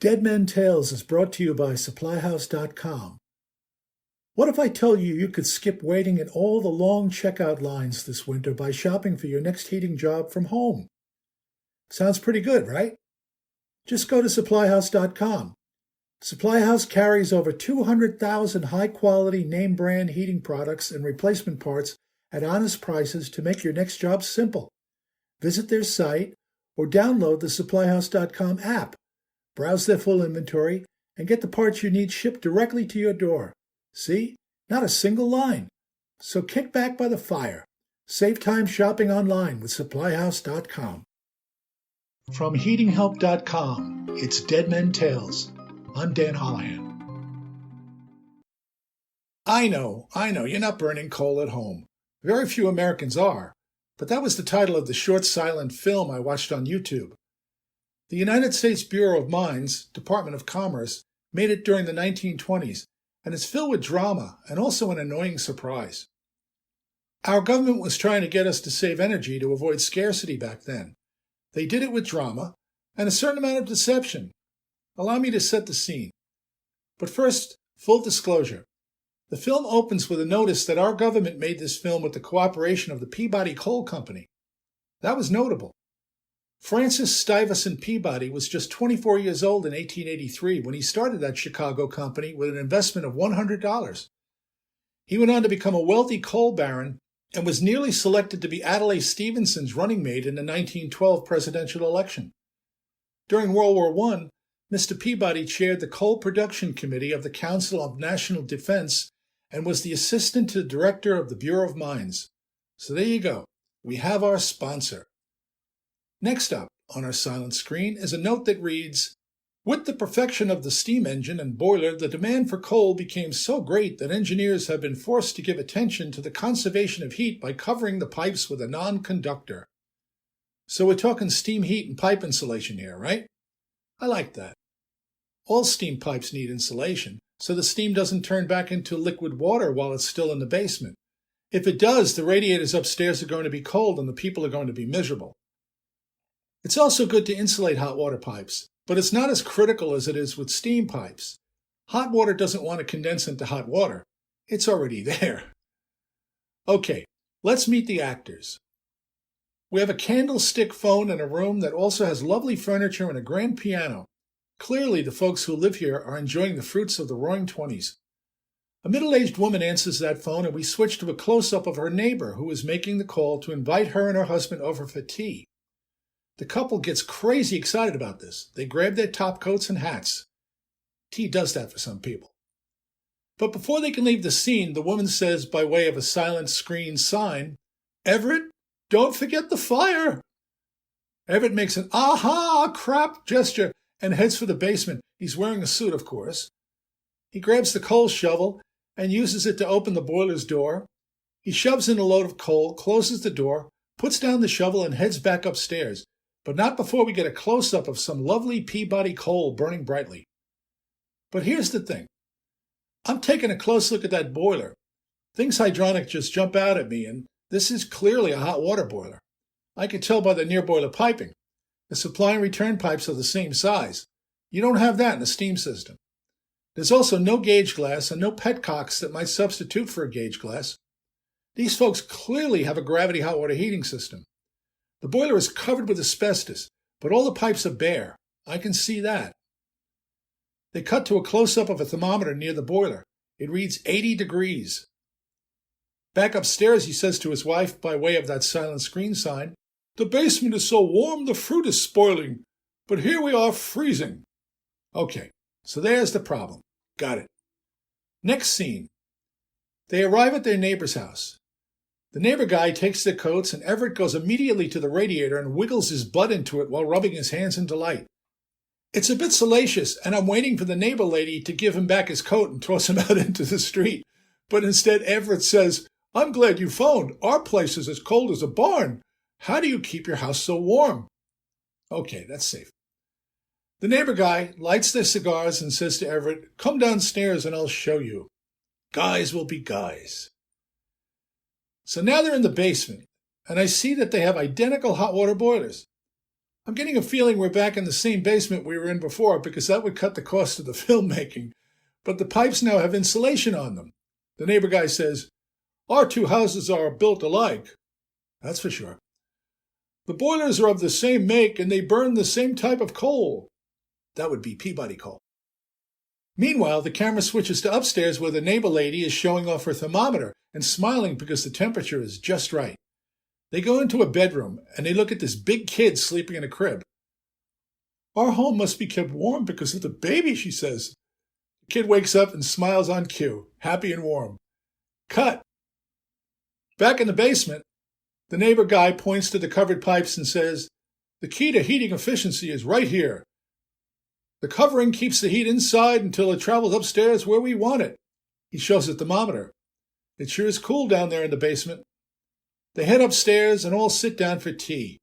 Dead Men Tales is brought to you by SupplyHouse.com. What if I told you you could skip waiting in all the long checkout lines this winter by shopping for your next heating job from home? Sounds pretty good, right? Just go to SupplyHouse.com. Supply House carries over 200,000 high-quality name-brand heating products and replacement parts at honest prices to make your next job simple. Visit their site or download the SupplyHouse.com app. Browse their full inventory and get the parts you need shipped directly to your door. See? Not a single line. So kick back by the fire. Save time shopping online with SupplyHouse.com. From HeatingHelp.com, it's Dead Men Tales. I'm Dan Holohan. I know, you're not burning coal at home. Very few Americans are, but that was the title of the short silent film I watched on YouTube. The United States Bureau of Mines, Department of Commerce, made it during the 1920s, and it's filled with drama and also an annoying surprise. Our government was trying to get us to save energy to avoid scarcity back then. They did it with drama and a certain amount of deception. Allow me to set the scene. But first, full disclosure. The film opens with a notice that our government made this film with the cooperation of the Peabody Coal Company. That was notable. Francis Stuyvesant Peabody was just 24 years old in 1883 when he started that Chicago company with an investment of $100. He went on to become a wealthy coal baron and was nearly selected to be Adlai Stevenson's running mate in the 1912 presidential election. During World War I, Mr. Peabody chaired the Coal Production Committee of the Council of National Defense and was the assistant to the director of the Bureau of Mines. So there you go. We have our sponsor. Next up on our silent screen is a note that reads, "With the perfection of the steam engine and boiler, the demand for coal became so great that engineers have been forced to give attention to the conservation of heat by covering the pipes with a non-conductor." So we're talking steam heat and pipe insulation here, right? I like that. All steam pipes need insulation, so the steam doesn't turn back into liquid water while it's still in the basement. If it does, the radiators upstairs are going to be cold and the people are going to be miserable. It's also good to insulate hot water pipes, but it's not as critical as it is with steam pipes. Hot water doesn't want to condense into hot water. It's already there. Okay, let's meet the actors. We have a candlestick phone in a room that also has lovely furniture and a grand piano. Clearly, the folks who live here are enjoying the fruits of the roaring 20s. A middle-aged woman answers that phone, and we switch to a close-up of her neighbor who is making the call to invite her and her husband over for tea. The couple gets crazy excited about this. They grab their top coats and hats. Tea does that for some people. But before they can leave the scene, the woman says, by way of a silent screen sign, "Everett, don't forget the fire." Everett makes an aha crap gesture and heads for the basement. He's wearing a suit, of course. He grabs the coal shovel and uses it to open the boiler's door. He shoves in a load of coal, closes the door, puts down the shovel, and heads back upstairs. But not before we get a close-up of some lovely Peabody coal burning brightly. But here's the thing. I'm taking a close look at that boiler. Things hydronic just jump out at me, and this is clearly a hot water boiler. I can tell by the near boiler piping. The supply and return pipes are the same size. You don't have that in a steam system. There's also no gauge glass and no petcocks that might substitute for a gauge glass. These folks clearly have a gravity hot water heating system. The boiler is covered with asbestos, but all the pipes are bare. I can see that. They cut to a close-up of a thermometer near the boiler. It reads 80 degrees. Back upstairs, he says to his wife, by way of that silent screen sign, "The basement is so warm the fruit is spoiling, but here we are freezing." Okay, so there's the problem. Got it. Next scene. They arrive at their neighbor's house. The neighbor guy takes their coats, and Everett goes immediately to the radiator and wiggles his butt into it while rubbing his hands in delight. It's a bit salacious, and I'm waiting for the neighbor lady to give him back his coat and toss him out into the street. But instead, Everett says, "I'm glad you phoned. Our place is as cold as a barn. How do you keep your house so warm?" Okay, that's safe. The neighbor guy lights their cigars and says to Everett, "Come downstairs and I'll show you. Guys will be guys." So now they're in the basement, and I see that they have identical hot water boilers. I'm getting a feeling we're back in the same basement we were in before because that would cut the cost of the filmmaking. But the pipes now have insulation on them. The neighbor guy says, "Our two houses are built alike." That's for sure. "The boilers are of the same make and they burn the same type of coal." That would be Peabody coal. Meanwhile, the camera switches to upstairs where the neighbor lady is showing off her thermometer and smiling because the temperature is just right. They go into a bedroom and they look at this big kid sleeping in a crib. "Our home must be kept warm because of the baby," she says. The kid wakes up and smiles on cue, happy and warm. Cut. Back in the basement, the neighbor guy points to the covered pipes and says, "The key to heating efficiency is right here. The covering keeps the heat inside until it travels upstairs where we want it." He shows a thermometer. It sure is cool down there in the basement. They head upstairs and all sit down for tea.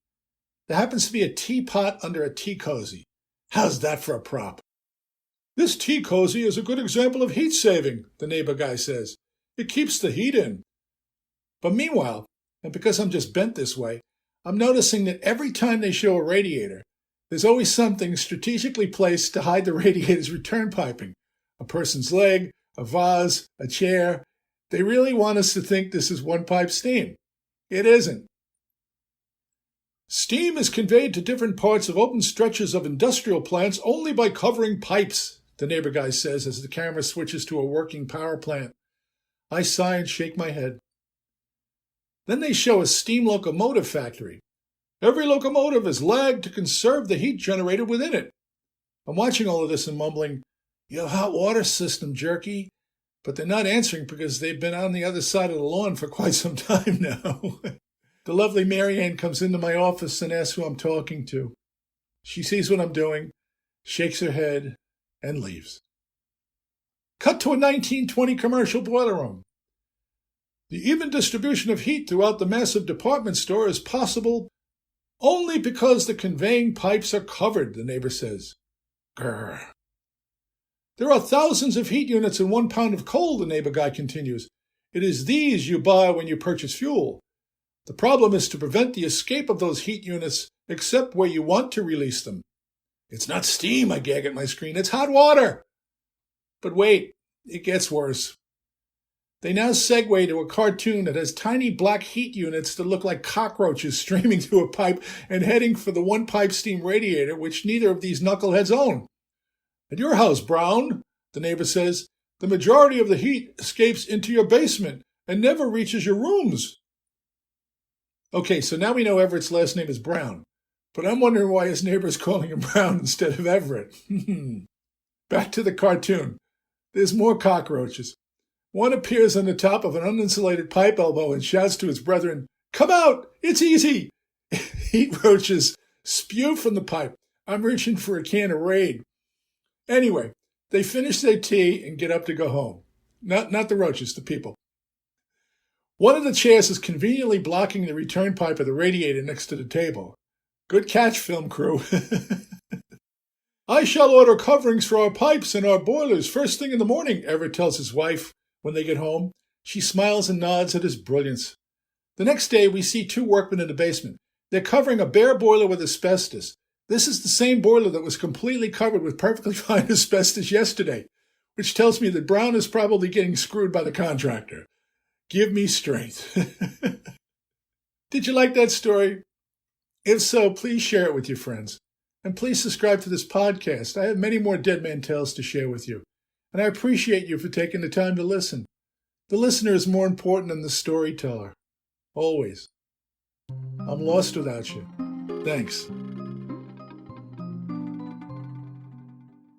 There happens to be a teapot under a tea cozy. How's that for a prop? "This tea cozy is a good example of heat saving," the neighbor guy says. "It keeps the heat in." But meanwhile, and because I'm just bent this way, I'm noticing that every time they show a radiator, there's always something strategically placed to hide the radiator's return piping. A person's leg, a vase, a chair. They really want us to think this is one-pipe steam. It isn't. "Steam is conveyed to different parts of open stretches of industrial plants only by covering pipes," the neighbor guy says as the camera switches to a working power plant. I sigh and shake my head. Then they show a steam locomotive factory. "Every locomotive is lagged to conserve the heat generated within it." I'm watching all of this and mumbling, "You have hot water system, jerky." But they're not answering because they've been on the other side of the lawn for quite some time now. The lovely Marianne comes into my office and asks who I'm talking to. She sees what I'm doing, shakes her head, and leaves. Cut to a 1920 commercial boiler room. "The even distribution of heat throughout the massive department store is possible only because the conveying pipes are covered," the neighbor says. Grr. "There are thousands of heat units in 1 pound of coal," the neighbor guy continues. "It is these you buy when you purchase fuel. The problem is to prevent the escape of those heat units except where you want to release them." "It's not steam," I gag at my screen. "It's hot water." But wait, it gets worse. They now segue to a cartoon that has tiny black heat units that look like cockroaches streaming through a pipe and heading for the one-pipe steam radiator, which neither of these knuckleheads own. "At your house, Brown," the neighbor says, "the majority of the heat escapes into your basement and never reaches your rooms." Okay, so now we know Everett's last name is Brown, but I'm wondering why his neighbor is calling him Brown instead of Everett. Back to the cartoon. There's more cockroaches. One appears on the top of an uninsulated pipe elbow and shouts to his brethren, "Come out! It's easy!" Heat roaches spew from the pipe. I'm reaching for a can of Raid. Anyway, they finish their tea and get up to go home. Not the roaches, the people. One of the chairs is conveniently blocking the return pipe of the radiator next to the table. Good catch, film crew. "I shall order coverings for our pipes and our boilers first thing in the morning," Everett tells his wife when they get home. She smiles and nods at his brilliance. The next day, we see 2 workmen in the basement. They're covering a bare boiler with asbestos. This is the same boiler that was completely covered with perfectly fine asbestos yesterday, which tells me that Brown is probably getting screwed by the contractor. Give me strength. Did you like that story? If so, please share it with your friends. And please subscribe to this podcast. I have many more Dead Man Tales to share with you. And I appreciate you for taking the time to listen. The listener is more important than the storyteller. Always. I'm lost without you. Thanks.